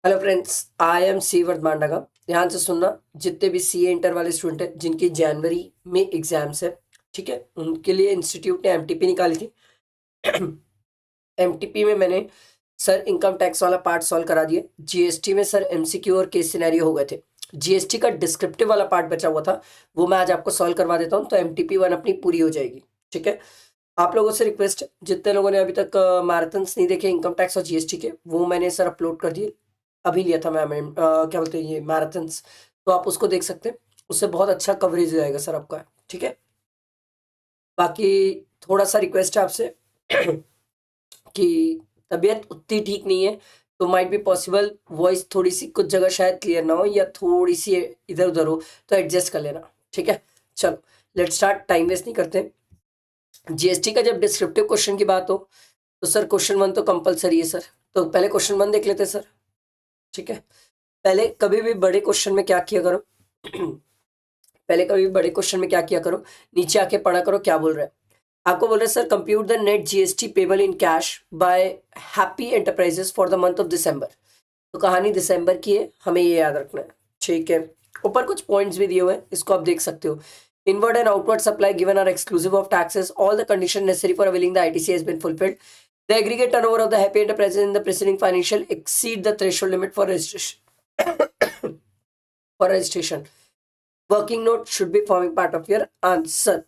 Hello friends, I am सीवर्थ मांडागा। ध्यान से सुनना, जितने भी सीए इंटर वाले स्टूडेंट हैं जिनकी जनवरी में एग्जाम्स है, ठीक है, उनके लिए इंस्टीट्यूट ने एमटीपी निकाली थी। एमटीपी में मैंने सर इनकम टैक्स वाला पार्ट सॉल्व करा दिए। जीएसटी में सर एमसीक्यू और केस सिनेरियो हो गए थे। जीएसटी का डिस्क्रिप्टिव वाला पार्ट बचा हुआ था, वो मैं आज आपको सॉल्व करवा देता हूँ, तो एमटीपी वन अपनी पूरी हो जाएगी। ठीक है, आप लोगों से रिक्वेस्ट है, जितने लोगों ने अभी तक मैराथन्स नहीं देखे इनकम टैक्स और जीएसटी के, वो मैंने सर अपलोड कर दिए। अभी लिया था मैं क्या बोलते हैं ये मैराथन्स, तो आप उसको देख सकते हैं। उससे बहुत अच्छा कवरेज हो जाएगा सर आपका। ठीक है, बाकी थोड़ा सा रिक्वेस्ट है आपसे कि तबीयत उतनी ठीक नहीं है, तो माइट बी पॉसिबल वॉइस थोड़ी सी कुछ जगह शायद क्लियर ना हो या थोड़ी सी इधर उधर हो, तो एडजस्ट कर लेना। ठीक है, चलो लेट्स स्टार्ट, टाइम वेस्ट नहीं करते। जीएसटी का जब डिस्क्रिप्टिव क्वेश्चन की बात हो, तो सर क्वेश्चन वन तो कंपलसरी है सर। तो पहले क्वेश्चन वन देख लेते हैं सर। ठीक है, पहले कभी भी बड़े क्वेश्चन में क्या किया करो पहले कभी भी बड़े क्वेश्चन में क्या किया करो, नीचे आके पढ़ा करो क्या बोल रहा है। आपको बोल रहे हैं sir, compute the net GST payable in cash by happy enterprises for the month of December. तो कहानी दिसंबर की है, हमें ये याद रखना है। ठीक है, ऊपर कुछ पॉइंट्स भी दिए हुए हैं, इसको आप देख सकते हो। Inward and outward supply given are exclusive of taxes, all the condition necessary for availing the ITC has been fulfilled, the aggregate turnover of the happy enterprises in the preceding financial exceed the threshold limit for registration for registration, working note should be forming part of your answer.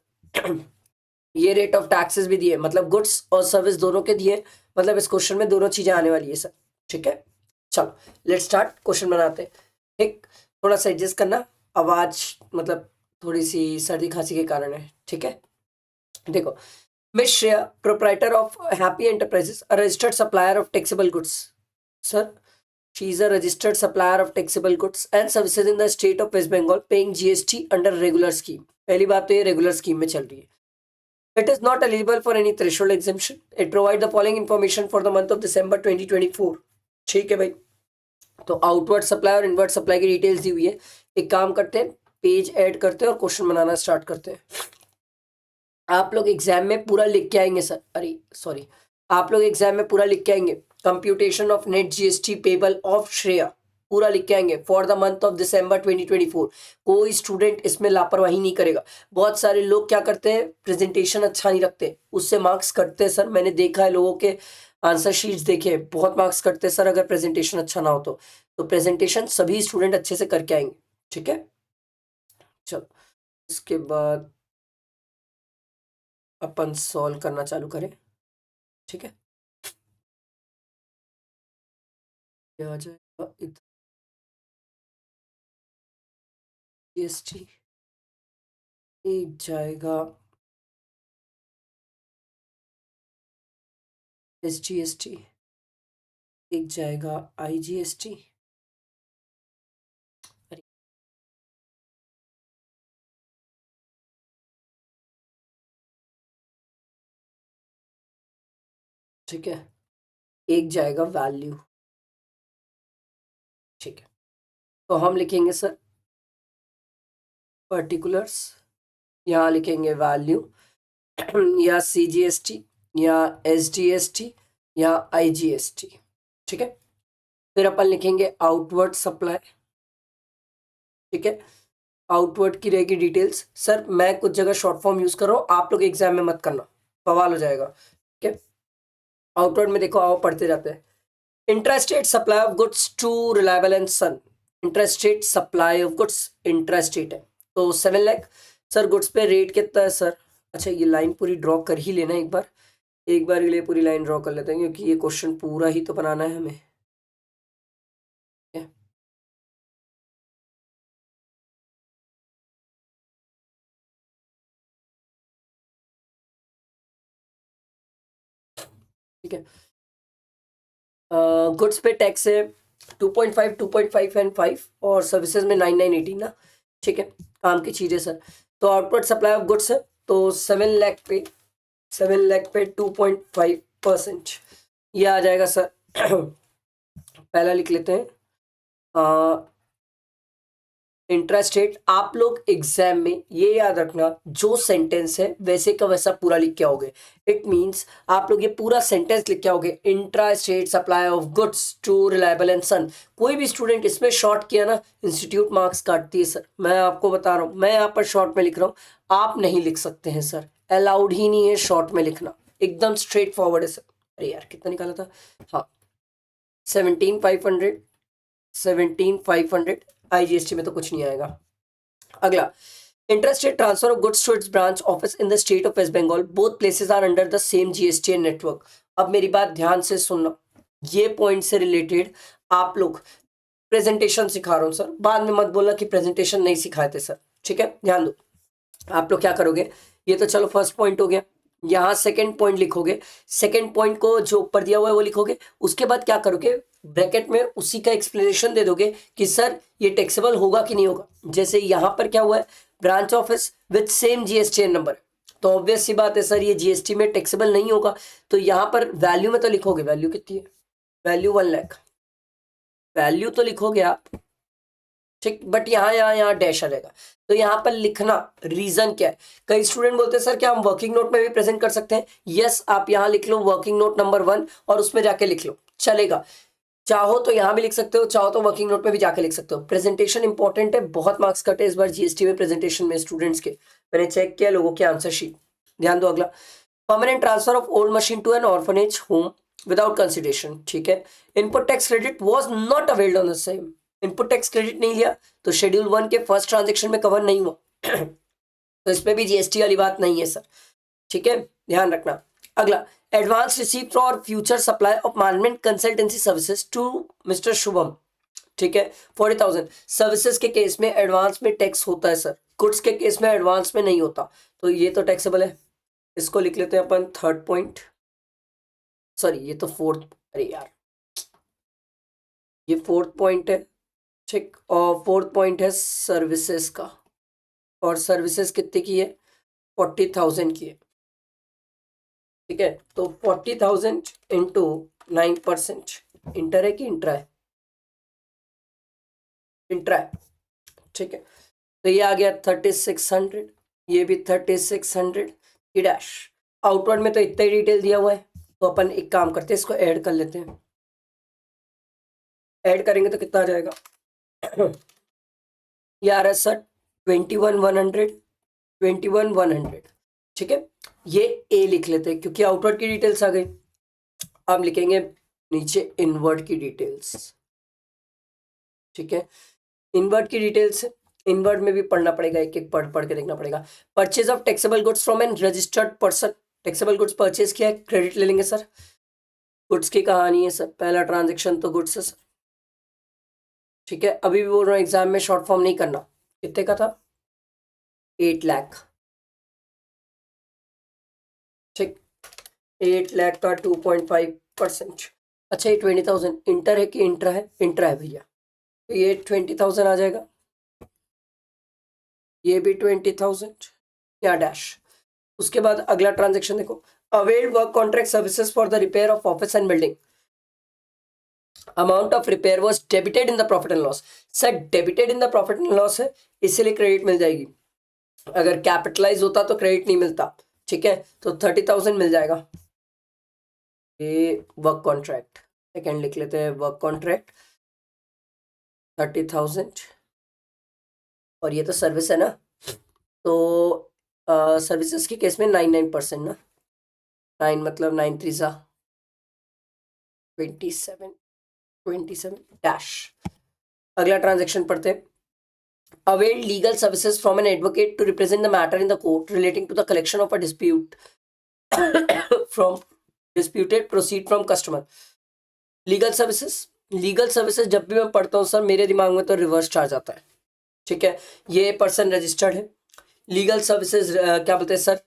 ये rate of taxes भी दिए, मतलब goods और service दोनों के दिए, मतलब इस क्वेश्चन में दोनों चीजें आने वाली है सर। ठीक है, चलो लेट्स स्टार्ट, क्वेश्चन बनाते हैं। ठीक, थोड़ा सा एडजस्ट करना, आवाज मतलब थोड़ी सी सर्दी खांसी के कारण है। ठीक है, देखो, miss Shreya, proprietor of happy enterprises, a registered supplier of taxable goods. Sir, she is a registered supplier of taxable goods and services in the state of West Bengal, paying GST under regular scheme। पहली बात तो ये regular scheme में चल रही है। It is not eligible for any threshold exemption. It provides the following information for the month of December 2024। ठीक है भाई, तो आउटवर्ड सप्लाई और इनवर्ड सप्लाई की डिटेल्स दी हुई है। एक काम करते हैं, पेज ऐड करते हैं और क्वेश्चन बनाना स्टार्ट करते हैं। आप लोग एग्जाम में पूरा लिख के आएंगे सर, अरे सॉरी, आप लोग एग्जाम में पूरा लिख के आएंगे, computation of net GST payable of Shreya, पूरा लिख के आएंगे for the month of December 2024। कोई स्टूडेंट इसमें लापरवाही नहीं करेगा। बहुत सारे लोग क्या करते हैं, प्रेजेंटेशन अच्छा नहीं रखते, उससे मार्क्स कटते हैं सर। मैंने देखा है लोगों के आंसर शीट्स देखे हैं, बहुत मार्क्स कटते हैं सर अगर प्रेजेंटेशन अच्छा ना हो तो प्रेजेंटेशन सभी स्टूडेंट अच्छे से करके आएंगे। ठीक है, चलो इसके बाद अपन सॉल्व करना चालू करें। ठीक है, ये आ जाएगा इधर, जीएसटी एक जाएगा, एसजीएसटी एक जाएगा, आईजीएसटी, अरे ठीक है, एक जाएगा वैल्यू। ठीक है, तो हम लिखेंगे सर पर्टिकुलर्स, यहाँ लिखेंगे वैल्यू या सीजीएसटी या एसजीएसटी या आईजीएसटी। ठीक है, फिर अपन लिखेंगे आउटवर्ड सप्लाई। ठीक है, आउटवर्ड की रहेगी डिटेल्स। सर मैं कुछ जगह शॉर्ट फॉर्म यूज कर रहा हूँ, आप लोग एग्जाम में मत करना, बवाल हो जाएगा। ठीक है, आउटवर्ड में देखो, आओ पढ़ते जाते हैं। Intrastate supply of goods to reliable and son, intrastate supply of goods, intrastate है तो 7 लाख। सर गुड्स पे रेट कितना है सर? अच्छा, ये लाइन पूरी ड्रॉ कर ही लेना एक बार के लिए पूरी लाइन ड्रॉ कर लेते हैं, क्योंकि ये क्वेश्चन पूरा ही तो बनाना है हमें। ठीक है, गुड्स पे टैक्स है 2.5, 2.5 एंड 5, और सर्विसेज में 9,918 ना। ठीक है, काम की चीज़ है सर। तो आउटपुट सप्लाई ऑफ गुड्स है, तो 7 लाख पे 2.5%, ये आ जाएगा सर। पहला लिख लेते हैं, इंट्रास्टेट आप लोग एग्जाम में ये याद रखना, जो सेंटेंस है वैसे का वैसा पूरा लिख के आओगे। इट मींस आप लोग ये पूरा सेंटेंस लिख के आओगे, intrastate supply of goods to reliable and son. कोई भी स्टूडेंट इसमें शॉर्ट किया ना, इंस्टीट्यूट मार्क्स काटती है सर। मैं आपको बता रहा हूँ, मैं यहाँ पर शॉर्ट में लिख रहा हूँ, आप नहीं लिख सकते हैं सर, अलाउड ही नहीं है शॉर्ट में लिखना, एकदम स्ट्रेट फॉरवर्ड है सर। अरे यार कितना निकाला था, हाँ 17,500, 17,500 IGST में तो कुछ नहीं आएगा। अगला, interstate transfer of goods to its branch office in the state of West Bengal, both places are under the same GSTN network. अब मेरी बात ध्यान से सुनना, ये पॉइंट से रिलेटेड आप लोग प्रेजेंटेशन सिखा रहा हूँ सर, बाद में मत बोलना कि प्रेजेंटेशन नहीं सिखाए थे सर, ठीक है। ध्यान दो, आप लोग क्या करोगे, ये तो चलो फर्स्ट पॉइंट हो गया, यहाँ सेकंड पॉइंट लिखोगे, सेकंड पॉइंट को जो ऊपर दिया हुआ है वो लिखोगे, उसके बाद क्या करोगे, ब्रैकेट में उसी का एक्सप्लेनेशन दे दोगे कि सर ये टैक्सेबल होगा कि नहीं होगा। जैसे यहाँ पर क्या हुआ है, branch office with same GSTN number, तो ऑब्वियस सी बात है सर ये GST में टैक्सेबल नहीं होगा। तो यहाँ पर वैल्यू में तो लिखोगे, वैल्यू कितनी है, वैल्यू 1 लाख, वैल्यू तो लिखोगे आप, ठीक, बट यहाँ डैश आ जाएगा। तो यहाँ पर लिखना रीजन क्या है। कई स्टूडेंट बोलते हैं सर क्या हम वर्किंग नोट में भी प्रेजेंट कर सकते हैं। यस, आप यहाँ लिख लो वर्किंग नोट नंबर 1 और उसमें जाके लिख लो, चलेगा। चाहो तो यहाँ भी लिख सकते हो, चाहो तो वर्किंग नोट में भी जाके लिख सकते हो। प्रेजेंटेशन इंपॉर्टेंट है, बहुत मार्क्स कटे इस बार GST में प्रेजेंटेशन में स्टूडेंट्स के, मैंने चेक किया लोगों के आंसर शीट। ध्यान दो, अगला, permanent transfer of old machine to an orphanage home without consideration, ठीक है। Input tax credit was not availed on the same, input tax credit नहीं लिया तो शेड्यूल 1 के फर्स्ट ट्रांजेक्शन में कवर नहीं हुआ तो इस पे भी GST वाली बात नहीं है सर, ठीक है, ध्यान रखना। अगला, advance receive for future supply of management consultancy services to mister Shubham, ठीक है, 40,000। सर्विसेज के केस में एडवांस में टैक्स होता है सर, गुड्स के केस में एडवांस में नहीं होता, तो ये तो टैक्सेबल है। इसको लिख लेते हैं अपन थर्ड पॉइंट, सॉरी ये तो फोर्थ, अरे यार ये फोर्थ पॉइंट है, ठीक, और फोर्थ पॉइंट है सर्विसेज का, और सर्विसेज कितने की है, 40,000 की है, ठीक है। तो 40,000 इंटू 9%, इंटर है कि इंट्रा है, इंट्रा है, ठीक है। तो ये आ गया 3600, ये भी 3600, ये डैश, आउटवर्ड में तो इतना ही डिटेल दिया हुआ है, तो अपन एक काम करते हैं इसको ऐड कर लेते हैं। ऐड करेंगे तो कितना आ जाएगा ये आ रहा है सर 21,100, 21,100, ठीक है। ये ए लिख लेते हैं क्योंकि आउटवर्ड की डिटेल्स आ गई। अब लिखेंगे नीचे इनवर्ड की डिटेल्स, ठीक है। इनवर्ड की डिटेल्स, इनवर्ड में भी पढ़ना पड़ेगा, एक एक पढ़ पढ़ के देखना पड़ेगा। Purchase of taxable goods from an registered person, taxable goods purchase किया है, क्रेडिट ले लेंगे सर। गुड्स की कहानी है सर, पहला ट्रांजेक्शन तो गुड्स है सर, ठीक है। अभी भी बोल रहा हूँ एग्जाम में शॉर्ट फॉर्म नहीं करना। कितने का था, 8 लाख, ठीक, 8 लाख का 2.5%। अच्छा ये 20,000 इंटर है कि इंट्रा है, इंट्रा है भैया, तो ये 20,000 आ जाएगा, ये भी 20,000 या डैश। उसके बाद अगला ट्रांजेक्शन देखो, availed work contract services for the repair of office and building, amount of repair was debited in the profit and loss. Sir debited in the profit and loss है, इसलिए क्रेडिट मिल जाएगी, अगर capitalise होता तो credit नहीं मिलता, ठीक है। तो 30,000 मिल जाएगा। ये वर्क कॉन्ट्रैक्ट, सेकेंड लिख लेते हैं, वर्क कॉन्ट्रैक्ट 30,000, और ये तो सर्विस है ना, तो सर्विसेज के केस में 99% ना, 9 मतलब 9 3 सा 27 डैश। अगला ट्रांजेक्शन पढ़ते हैं, availed legal services from an advocate to represent the matter in the court relating to the collection of a dispute from disputed proceed from customer. Legal services जब भी मैं पढ़ता हूँ सर मेरे दिमाग में तो रिवर्स चार्ज आता है, ठीक है। ये पर्सन रजिस्टर्ड है, लीगल सर्विसेज क्या बोलते हैं sir,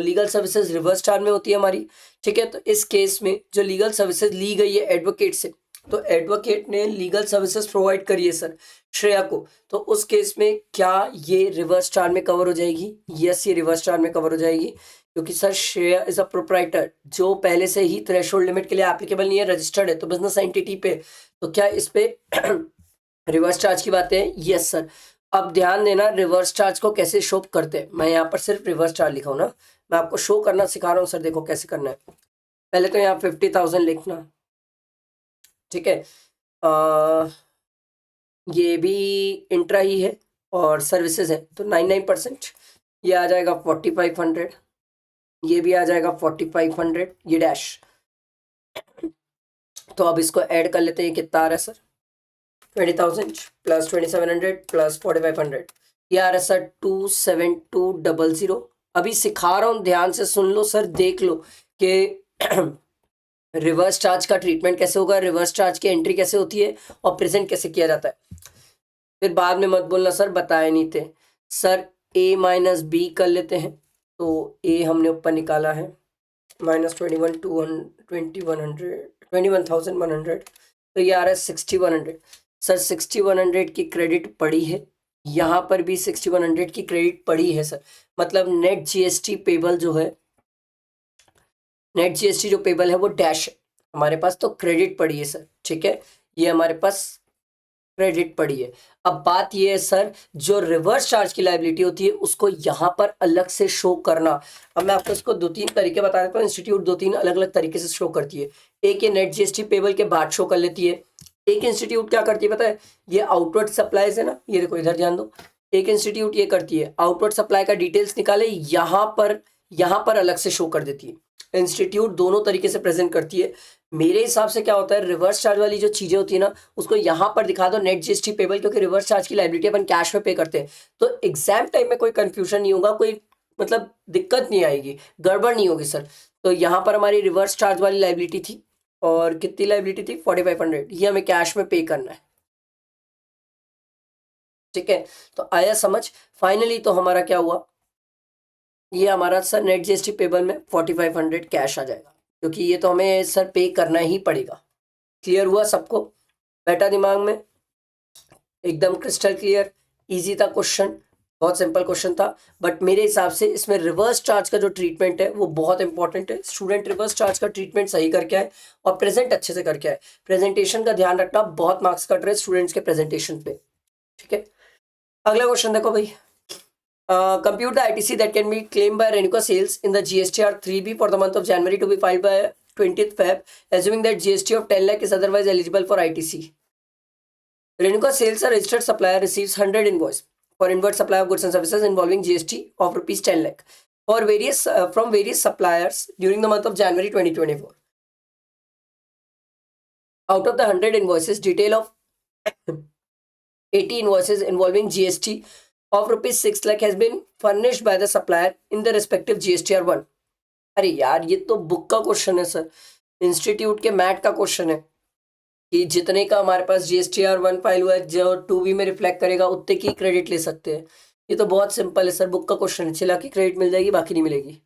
legal services reverse charge में होती है हमारी, ठीक है। तो इस केस में जो लीगल सर्विसेज ली गई है एडवोकेट से, तो एडवोकेट ने लीगल सर्विसेज प्रोवाइड करी है सर श्रेया को, तो उस केस में क्या ये रिवर्स चार्ज में कवर हो जाएगी। यस, ये रिवर्स चार्ज में कवर हो जाएगी, क्योंकि sir Shreya is a proprietor जो पहले से ही थ्रेशोल्ड लिमिट के लिए एप्लीकेबल नहीं है, रजिस्टर्ड है तो बिजनेस एंटिटी पे, तो क्या इस पे रिवर्स चार्ज की बात है। यस सर, अब ध्यान देना, रिवर्स चार्ज को कैसे शो करते हैं। मैं यहाँ पर सिर्फ रिवर्स चार्ज लिखा हूँ ना, मैं आपको शो करना सिखा रहा हूँ सर। देखो कैसे करना है। पहले तो यहाँ 50,000 लिखना, ठीक है। ये भी इंट्रा ही है और सर्विसेज है, तो 99%। ये आ जाएगा 4500, ये भी आ जाएगा 4500, ये डैश। तो अब इसको ऐड कर लेते हैं, कितना आ रहा है सर? 20,000 प्लस 2700 प्लस 4500, ये आ रहा है सर 27200। अभी सिखा रहा हूँ, ध्यान से सुन लो सर, देख लो कि रिवर्स चार्ज का ट्रीटमेंट कैसे होगा, रिवर्स चार्ज की एंट्री कैसे होती है और प्रेजेंट कैसे किया जाता है। फिर बाद में मत बोलना सर बताए नहीं थे। सर a माइनस बी कर लेते हैं, तो a हमने ऊपर निकाला है -21 21,100, तो ये आ रहा है 6100। सर 6100 की क्रेडिट पड़ी है, यहाँ पर भी 6100 की क्रेडिट पड़ी है सर। मतलब नेट जीएसटी पेबल जो है, नेट जीएसटी जो पेबल है वो डैश है हमारे पास, तो क्रेडिट पड़ी है सर, ठीक है। ये हमारे पास क्रेडिट पड़ी है। अब बात ये है सर, जो रिवर्स चार्ज की लायबिलिटी होती है उसको यहाँ पर अलग से शो करना। अब मैं आपको इसको 2-3 तरीके बता देता हूँ। इंस्टीट्यूट 2-3 अलग अलग तरीके से शो करती है। एक ये नेट जीएसटी पेबल के बाद शो कर लेती है। एक इंस्टीट्यूट क्या करती है पता है, ये आउटवर्ड सप्लाईज है ना, ये देखो इधर ध्यान दो। एक इंस्टीट्यूट ये करती है, आउटवर्ड सप्लाई का डिटेल्स निकाले, यहाँ पर अलग से शो कर देती है। इंस्टीट्यूट दोनों तरीके से प्रेजेंट करती है। मेरे हिसाब से क्या होता है, रिवर्स चार्ज वाली जो चीजें होती है ना, उसको यहाँ पर दिखा दो नेट जीएसटी पेबल, क्योंकि रिवर्स चार्ज की लायबिलिटी अपन कैश में पे करते हैं, तो एग्जाम टाइम में कोई कंफ्यूजन नहीं होगा, कोई मतलब दिक्कत नहीं आएगी, गड़बड़ नहीं होगी सर। तो यहाँ पर हमारी रिवर्स चार्ज वाली लायबिलिटी थी, और कितनी लायबिलिटी थी? 4500। ये हमें कैश में पे करना है, ठीक है। तो आया समझ? फाइनली तो हमारा क्या हुआ, ये हमारा सर नेट जीएसटी पेबल में 4500 कैश आ जाएगा, क्योंकि ये तो हमें सर पे करना ही पड़ेगा। क्लियर हुआ सबको? बैठा दिमाग में? एकदम क्रिस्टल क्लियर, इजी था क्वेश्चन, बहुत सिंपल क्वेश्चन था। बट मेरे हिसाब से इसमें रिवर्स चार्ज का जो ट्रीटमेंट है वो बहुत इंपॉर्टेंट है। स्टूडेंट रिवर्स चार्ज का ट्रीटमेंट सही करके आए और प्रेजेंट अच्छे से करके आए। प्रेजेंटेशन का ध्यान रखना, बहुत मार्क्स कट रहे स्टूडेंट्स के प्रेजेंटेशन पे, ठीक है। अगला क्वेश्चन देखो भाई। Compute the ITC that can be claimed by Renuka Sales in the GSTR 3B for the month of January to be filed by 20th Feb, assuming that GST of 10 lakh is otherwise eligible for ITC. Renuka Sales, a registered supplier, receives 100 invoice for inward supply of goods and services involving GST of rupees 10 lakh for from various suppliers during the month of January 2024. Out of the 100 invoices, detail of 80 invoices involving GST of rupees 6 lakh has been furnished by the supplier in the respective GSTR 1. अरे यार, ये तो book का question है sir, institute के mat का question है कि जितने का हमारे पास GSTR 1 फाइल हुआ है, जो 2B में रिफ्लेक्ट करेगा उतने की क्रेडिट ले सकते हैं। ये तो बहुत सिंपल है सर, बुक का क्वेश्चन है। 6 लाख की क्रेडिट मिल जाएगी, बाकी नहीं मिलेगी।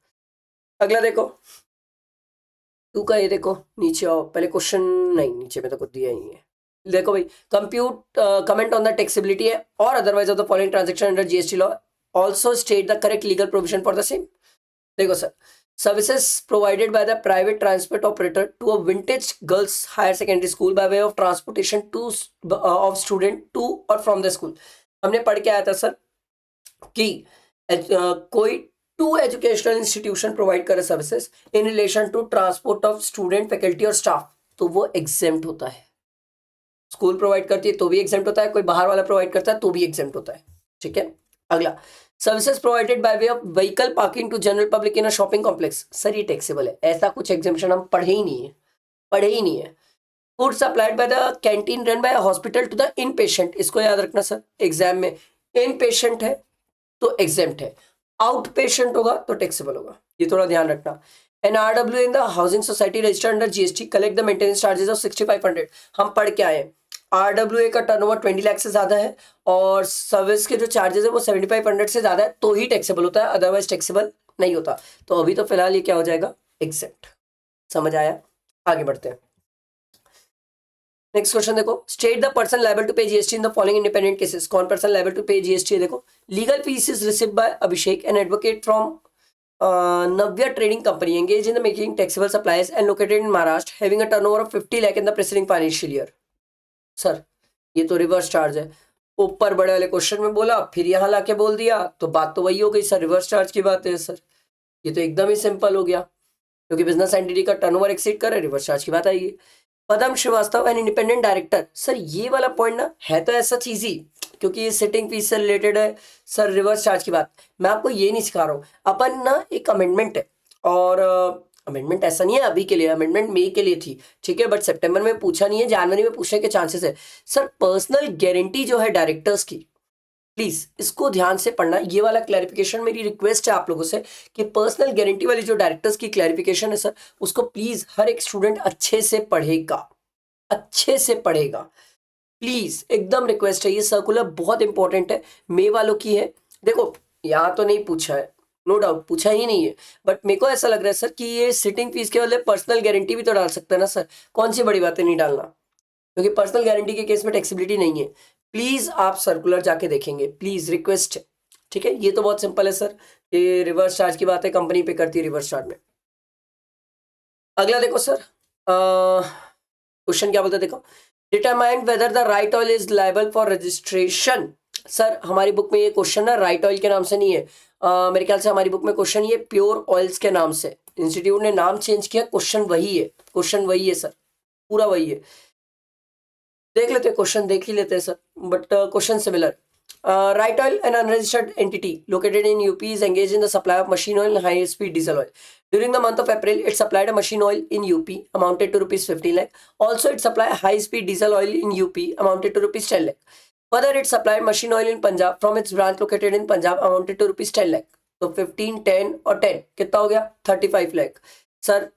अगला देखो, 2 का ये देखो, नीचे आओ पहले। क्वेश्चन नहीं, नीचे में तो कुछ दिया ही है। देखो भाई, compute comment on the taxability है और otherwise of the following transaction under GST law, also state the correct legal provision for the same. देखो sir, services provided by the private transport operator to a vintage girls higher secondary school by way of transportation to of student to और from the school. हमने पढ़ के आया था sir कि कोई to educational institution provide करे services in relation to transport of student, faculty और स्टाफ, तो वो एग्जेम्प्ट होता है। स्कूल प्रोवाइड करती है तो भी एग्जेम्प्ट होता है, कोई बाहर वाला प्रोवाइड करता है तो भी एग्जेम्प्ट होता है, ठीक है। अगला, services provided by way of vehicle parking to general public in a shopping complex. Sir ये टैक्सेबल है, ऐसा कुछ एग्जेम्पशन हम पढ़े ही नहीं है। Food supplied by the canteen run by hospital to the in patient, इसको याद रखना सर एग्जाम में। इन पेशेंट है तो एग्जेम्प्ट है, आउट पेशेंट होगा तो टैक्सेबल होगा, ये थोड़ा ध्यान रखना। An RW in the housing society registered under GST collect the maintenance charges of 6500। हम पढ़ के आए RWA का टर्नओवर 20 लाख से ज्यादा है और सर्विस के जो चार्जेस है वो 7500 से ज्यादा है तो ही टैक्सेबल होता है, अदरवाइज टैक्सेबल नहीं होता। तो अभी तो फिलहाल ये क्या हो जाएगा, एग्जेम्प्ट। समझ आया? आगे बढ़ते हैं। नेक्स्ट क्वेश्चन देखो, state the person liable to pay GST in the following independent cases. कौन person liable to pay GST है? देखो, legal fees is received by Abhishek an advocate from Navya Trading Company engaged in the making taxable supplies and located in Maharashtra, having a turnover of 50 lakh in the preceding financial year. Sir ये तो reverse charge है, ऊपर बड़े वाले question में बोला, फिर यहाँ लाके बोल दिया, तो बात तो वही हो गई सर, रिवर्स चार्ज की बात है सर। ये तो एकदम ही सिंपल हो गया, क्योंकि बिजनेस एंटिटी का टर्नओवर एक्सीड करे, रिवर्स चार्ज की बात आएगी। Padam Srivastava an independent director, sir ये वाला पॉइंट ना है तो ऐसा चीज ही, क्योंकि ये सिटिंग फीस से रिलेटेड है सर, रिवर्स चार्ज की बात मैं आपको ये नहीं सिखा रहा हूँ। अपन ना एक अमेंडमेंट है, और अमेंडमेंट ऐसा नहीं है अभी के लिए, अमेंडमेंट मई के लिए थी, ठीक है, बट सितंबर में पूछा नहीं है, जनवरी में पूछने के चांसेस है सर। पर्सनल गारंटी जो है डायरेक्टर्स की, प्लीज इसको ध्यान से पढ़ना, ये वाला क्लैरिफिकेशन मेरी रिक्वेस्ट है आप लोगों से, कि पर्सनल गारंटी वाली जो डायरेक्टर्स की क्लैरिफिकेशन है सर, उसको प्लीज हर एक स्टूडेंट अच्छे से पढ़ेगा, अच्छे से पढ़ेगा, प्लीज एकदम रिक्वेस्ट है। ये सर्कुलर बहुत इंपॉर्टेंट है, मे वालों की है। देखो यहाँ तो नहीं पूछा है, नो डाउट पूछा ही नहीं है, बट मेरे को ऐसा लग रहा है सर कि ये सिटिंग फीस के वाले पर्सनल गारंटी भी तो डाल सकते हैं ना सर, कौन सी बड़ी बात है नहीं डालना, क्योंकि पर्सनल गारंटी के केस में टैक्सेबिलिटी नहीं है। प्लीज आप सर्कुलर जाके देखेंगे, प्लीज रिक्वेस्ट है, ठीक है। ये तो बहुत सिंपल है सर, ये रिवर्स चार्ज की बात है, कंपनी पे करती है रिवर्स चार्ज में। अगला देखो सर, क्वेश्चन क्या बोलते हैं, देखो, determine whether the right oil is liable for registration. Sir हमारी बुक में ये क्वेश्चन ना राइट ऑयल के नाम से नहीं है, मेरे ख्याल से हमारी बुक में क्वेश्चन ये प्योर ऑयल्स के नाम से, इंस्टीट्यूट ने नाम चेंज किया, क्वेश्चन वही है, क्वेश्चन वही है सर, पूरा वही है। देख लेते हैं क्वेश्चन, देख ही लेते हैं sir, but question similar. Right oil, an unregistered entity located in UP, is engaged in the supply of machine oil and high-speed diesel oil. During the month of April, it supplied a machine oil in UP amounted to rupees 15 lakh. Also, it supplied high-speed diesel oil in UP amounted to rupees 10 lakh. Further, it supplied machine oil in Punjab from its branch located in Punjab amounted to rupees 10 lakh. तो 15, 10 और 10 कितना हो गया 35 lakh. Sir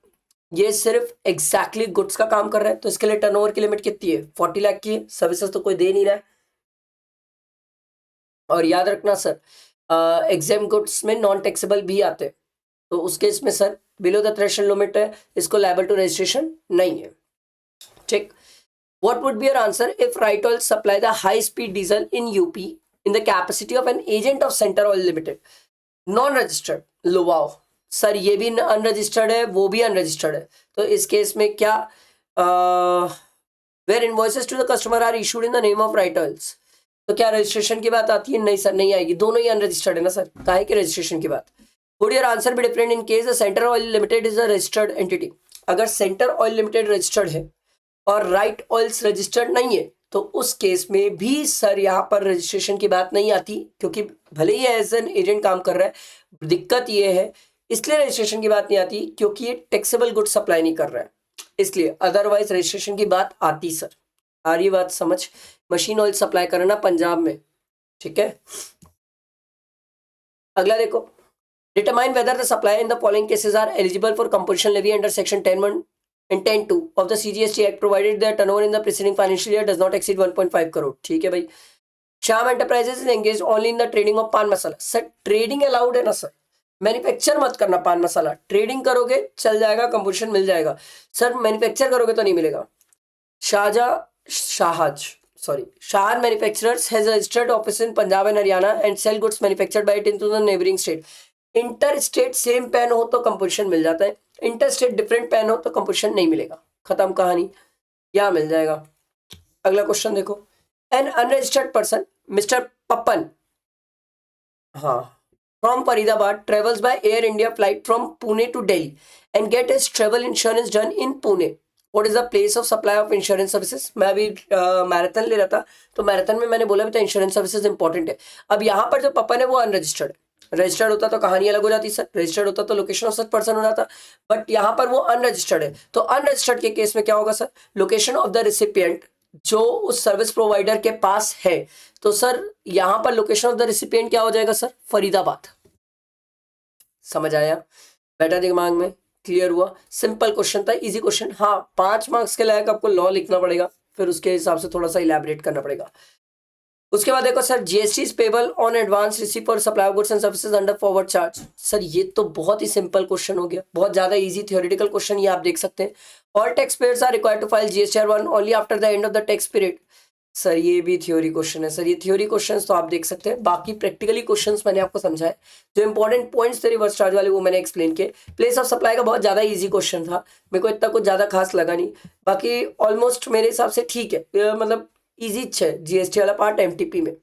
ये सिर्फ exactly goods का काम कर रहा है, तो इसके लिए टर्नओवर की लिमिट कितनी है 40 लाख की है, सर्विसेज तो कोई दे नहीं रहा है। और याद रखना सर एग्जाम गुड्स में नॉन टैक्सेबल भी आते हैं, तो उस केस में sir below the threshold limit है, इसको लायबल टू रजिस्ट्रेशन नहीं है, ठीक। What would be your answer if Right Oil supply the high speed diesel in UP in the capacity of an agent of Center Oil Limited, non registered? Low wow sir, ये भी unregistered है, वो भी unregistered है, तो इस case में क्या where invoices to the customer are issued in the name of right oils, तो क्या रजिस्ट्रेशन की बात आती है? नहीं सर, नहीं आएगी, दोनों ही अनरजिस्टर्ड है ना सर, काहे की रजिस्ट्रेशन की बात। Would your answer be different in case the centre oil limited is a registered entity? अगर सेंटर ऑयल लिमिटेड रजिस्टर्ड है और राइट ऑयल्स रजिस्टर्ड नहीं है, तो उस केस में भी सर यहाँ पर रजिस्ट्रेशन की बात नहीं आती, क्योंकि भले ही एज एन एजेंट काम कर रहा है, दिक्कत ये है इसलिए रजिस्ट्रेशन की बात नहीं आती क्योंकि ये टैक्सेबल गुड सप्लाई नहीं कर रहा है, इसलिए अदरवाइज रजिस्ट्रेशन की बात आती सर। आ रही बात समझ? मशीन ऑयल सप्लाई करना पंजाब में, ठीक है। अगला देखो, determine whether the supply in the following cases are eligible for compulsion levy under section 10(1) and 10(2) of the CGST Act provided their turnover in the preceding financial year does not exceed 1.5 crore, ठीक है भाई। Shyam enterprises is engage only in the trading of पान मसाला। Sir trading allowed है ना sir, manufacture मत करना पान मसाला, trading करोगे चल जाएगा, कंपल्शन मिल जाएगा, सर मैन्युफैक्चर करोगे तो नहीं मिलेगा। Shahan Manufacturers has a registered office in Punjab and Haryana and sell goods manufactured by it into the neighboring state. Inter state same PAN हो तो कंपल्शन मिल जाता है, इंटर स्टेट डिफरेंट पेन हो तो कंपल्शन नहीं मिलेगा, खत्म कहानी, यहाँ मिल जाएगा। अगला क्वेश्चन देखो, an unregistered person mister Pappan, हाँ, from Faridabad travels by Air India flight from Pune to Delhi and get his travel insurance done in Pune. What is the place of supply of insurance services? मैं अभी मैराथन ले रहा था, तो मैराथन में मैंने बोला भी था इंश्योरेंस सर्विसेज इंपॉर्टेंट है। अब यहाँ पर जो पप्पन है वो अनरजिस्टर्ड है, रजिस्टर्ड होता तो कहानी अलग हो जाती सर, रजिस्टर्ड होता तो लोकेशन ऑफ सच पर्सन हो जाता, बट यहाँ पर वो अनरजिस्टर्ड है, तो अनरजिस्टर्ड के केस में क्या होगा sir, location of the recipient जो उस सर्विस प्रोवाइडर के पास है, तो सर यहाँ पर लोकेशन ऑफ द रिसिपिएंट क्या हो जाएगा सर, फरीदाबाद। समझ आया? बैठा दिमाग में? क्लियर हुआ? सिंपल क्वेश्चन था, इजी क्वेश्चन। हाँ 5 मार्क्स के लायक आपको लॉ लिखना पड़ेगा, फिर उसके हिसाब से थोड़ा सा इलैबोरेट करना पड़ेगा। उसके बाद देखो sir, GST is payable on advance receive for supply of goods and services under forward charge. Sir ये तो बहुत ही सिंपल क्वेश्चन हो गया, बहुत ज्यादा इजी थियोरेटिकल क्वेश्चन, ये आप देख सकते हैं। All tax payers are required to file GSTR 1 only after the end of the tax period. Sir ये भी थ्योरी क्वेश्चन है सर, ये थ्योरी क्वेश्चंस तो आप देख सकते हैं, बाकी प्रैक्टिकली क्वेश्चंस मैंने आपको समझाए, जो इंपॉर्टेंट पॉइंट्स थे रिवर्स चार्ज वाले वो मैंने एक्सप्लेन किए। प्लेस ऑफ सप्लाई का बहुत ज्यादा इजी क्वेश्चन था, मेरे को इतना कुछ ज्यादा खास लगा नहीं, बाकी ऑलमोस्ट मेरे हिसाब से ठीक है, मतलब इजी है जीएसटी वाला पार्ट एमटीपी में।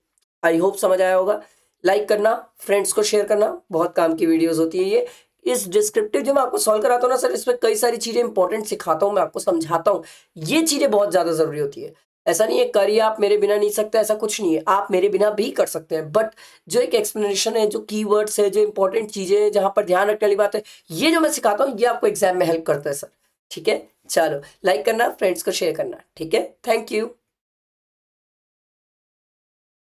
आई होप समझ आया होगा। लाइक करना, फ्रेंड्स को शेयर करना, बहुत काम की वीडियोस होती है ये। इस डिस्क्रिप्टिव जो मैं आपको सॉल्व कराता हूँ ना सर, इसमें कई सारी चीजें इंपॉर्टेंट सिखाता हूँ, मैं आपको समझाता हूँ। ये चीजें बहुत ज्यादा जरूरी होती है। ऐसा नहीं है करिए आप मेरे बिना नहीं सकते, ऐसा कुछ नहीं है, आप मेरे बिना भी कर सकते हैं। बट जो एक एक्सप्लेनेशन है, जो कीवर्ड्स है, जो इंपॉर्टेंट चीजें हैं, जहां पर ध्यान रखने वाली बात है, ये जो मैं सिखाता हूँ, ये आपको एग्जाम में हेल्प करता है सर। ठीक है, चलो लाइक करना, फ्रेंड्स को शेयर करना। ठीक है, थैंक यू।